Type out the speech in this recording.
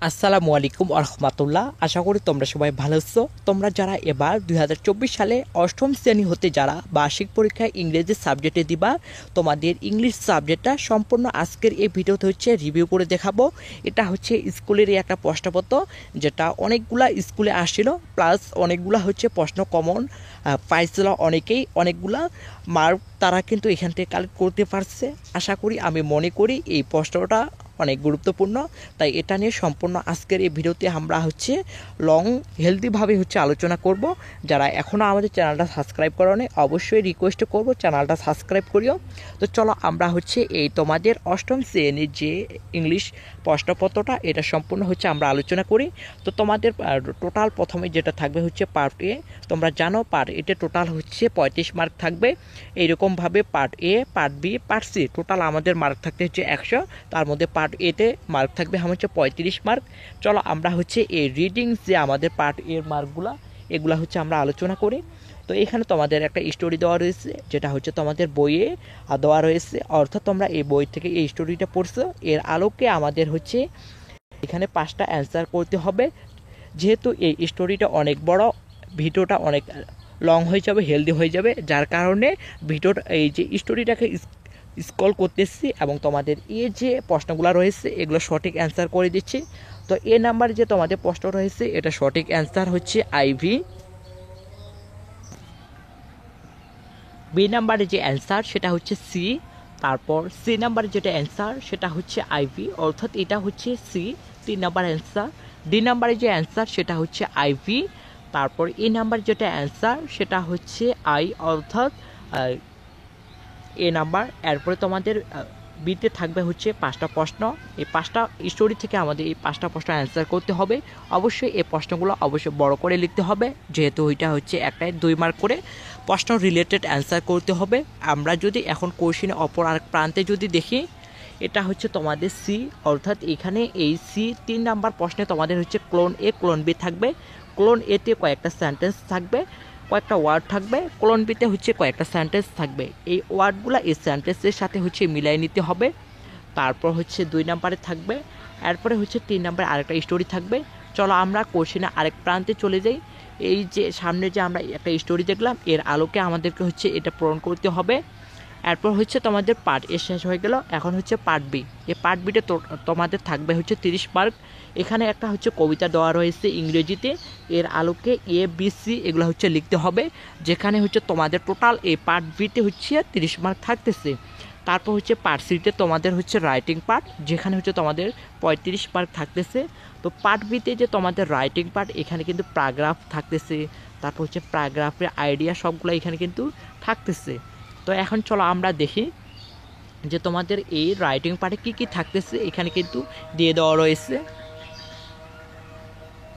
আসসালামু আলাইকুম আরহামাতুল্লাহ। আশা করি তোমরা সবাই ভালো আছো। তোমরা যারা এবার 2024 সালে অষ্টম শ্রেণী হতে যারা বার্ষিক পরীক্ষায় ইংরেজি সাবজেক্টে দিবা, তোমাদের ইংলিশ সাবজেক্টটা সম্পূর্ণ আজকের এই ভিডিওতে হচ্ছে রিভিউ করে দেখাবো। এটা হচ্ছে স্কুলেরই একটা প্রশ্নপত্র, যেটা অনেকগুলা স্কুলে আসছিল, প্লাস অনেকগুলা হচ্ছে প্রশ্ন কমন পাইছিল অনেকেই, অনেকগুলা মার্ক তারা কিন্তু এখান থেকে কালেক্ট করতে পারছে। আশা করি, আমি মনে করি এই প্রশ্নটা অনেক গুরুত্বপূর্ণ, তাই এটা নিয়ে সম্পূর্ণ আজকের এই ভিডিওতে আমরা হচ্ছে লং হেলদিভাবে হচ্ছে আলোচনা করব। যারা এখনও আমাদের চ্যানেলটা সাবস্ক্রাইব করো নি, অবশ্যই রিকোয়েস্ট করব চ্যানেলটা সাবস্ক্রাইব করিও। তো চলো আমরা হচ্ছে এই তোমাদের অষ্টম শ্রেণীর যে ইংলিশ প্রশ্নপত্রটা, এটা সম্পূর্ণ হচ্ছে আমরা আলোচনা করি। তো তোমাদের টোটাল প্রথমে যেটা থাকবে হচ্ছে পার্ট এ। তোমরা জানো পার্ট এতে টোটাল হচ্ছে 35 মার্ক থাকবে। এইরকমভাবে part A, part B, part C total আমাদের মার্ক থাকতে হচ্ছে 100। তার মধ্যে পার্ট এতে মার্ক থাকবে হচ্ছে 35 মার্ক। চলো আমরা হচ্ছে এই রিডিং যে আমাদের পার্ট এর মার্কগুলো, এগুলো হচ্ছে আমরা আলোচনা করি। তো এখানে তোমাদের একটা স্টোরি দেওয়া রয়েছে, যেটা হচ্ছে তোমাদের বইয়ে দেওয়া রয়েছে, অর্থাৎ তোমরা এই বই থেকে এই স্টোরিটা পড়ছো। এর আলোকে আমাদের হচ্ছে এখানে 5টা অ্যান্সার করতে হবে। যেহেতু এই স্টোরিটা অনেক বড়, ভিডিওটা অনেক লং হয়ে যাবে, হেলদি হয়ে যাবে, যার কারণে ভিডিওটা এই যে স্টোরিটাকে স্ক্রল করতেছি এবং তোমাদের এই যে প্রশ্নগুলো রয়েছে এগুলো সঠিক অ্যান্সার করে দিচ্ছি। তো এ নাম্বার যে তোমাদের প্রশ্ন রয়েছে, এটা সঠিক অ্যান্সার হচ্ছে আইভি। বি নাম্বারে যে অ্যান্সার সেটা হচ্ছে সি। তারপর সি নাম্বারে যেটা অ্যান্সার সেটা হচ্ছে আইভি, অর্থাৎ এটা হচ্ছে সি, 3 নাম্বার অ্যান্সার। ডি নাম্বারে যে অ্যান্সার সেটা হচ্ছে আইভি। তারপর এ নাম্বার যেটা অ্যান্সার সেটা হচ্ছে আই, অর্থাৎ এ নাম্বার। এরপরে তোমাদের বিতে থাকবে হচ্ছে 5টা প্রশ্ন। এই 5টা স্টোরি থেকে আমাদের এই 5টা প্রশ্ন অ্যান্সার করতে হবে। অবশ্যই এই প্রশ্নগুলো অবশ্যই বড় করে লিখতে হবে, যেহেতু ওইটা হচ্ছে একটাই 2 মার্ক করে প্রশ্ন রিলেটেড অ্যান্সার করতে হবে। আমরা যদি এখন কোশ্চেনে অপর আরেক প্রান্তে যদি দেখি, এটা হচ্ছে তোমাদের সি, অর্থাৎ এখানে এই সি 3 নাম্বার প্রশ্নে তোমাদের হচ্ছে ক্লোন এ, ক্লোন বি থাকবে। ক্লোন এতে কয়েকটা সেন্টেন্স থাকবে, কয়েকটা ওয়ার্ড থাকবে। ক্লোন বিতে হচ্ছে কয়েকটা সেন্টেন্স থাকবে। এই ওয়ার্ডগুলো এই সেন্টেন্সের সাথে হচ্ছে মিলাই নিতে হবে। তারপর হচ্ছে 2 নাম্বারে থাকবে। এরপরে হচ্ছে 3 নাম্বারে আরেকটা স্টোরি থাকবে। চলো আমরা কোশ্চেনে আরেক প্রান্তে চলে যাই। এই যে সামনে যে আমরা একটা স্টোরি দেখলাম, এর আলোকে আমাদেরকে হচ্ছে এটা পূরণ করতে হবে। এরপর হচ্ছে তোমাদের পার্ট এ শেষ হয়ে গেল, এখন হচ্ছে পার্ট বি। এই পার্ট বিতে তোমাদের থাকবে হচ্ছে 30 মার্ক। এখানে একটা হচ্ছে কবিতা দেওয়া রয়েছে ইংরেজিতে, এর আলোকে এ বি সি এগুলো হচ্ছে লিখতে হবে, যেখানে হচ্ছে তোমাদের টোটাল এই পার্ট বিতে হচ্ছে 30 মার্ক থাকতেছে। তারপর হচ্ছে পার্ট সিতে তোমাদের হচ্ছে রাইটিং পার্ট, যেখানে হচ্ছে তোমাদের 35 মার্ক থাকতেছে। তো পার্ট বিতে যে তোমাদের রাইটিং পার্ট, এখানে কিন্তু প্যারাগ্রাফ থাকতেছে, তারপর হচ্ছে প্যারাগ্রাফের আইডিয়া সবগুলো এখানে কিন্তু থাকতেছে। তো এখন চলো আমরা দেখি যে তোমাদের এই রাইটিং পার্টে কী কী থাকতেছে, এখানে কিন্তু দিয়ে দেওয়া রয়েছে।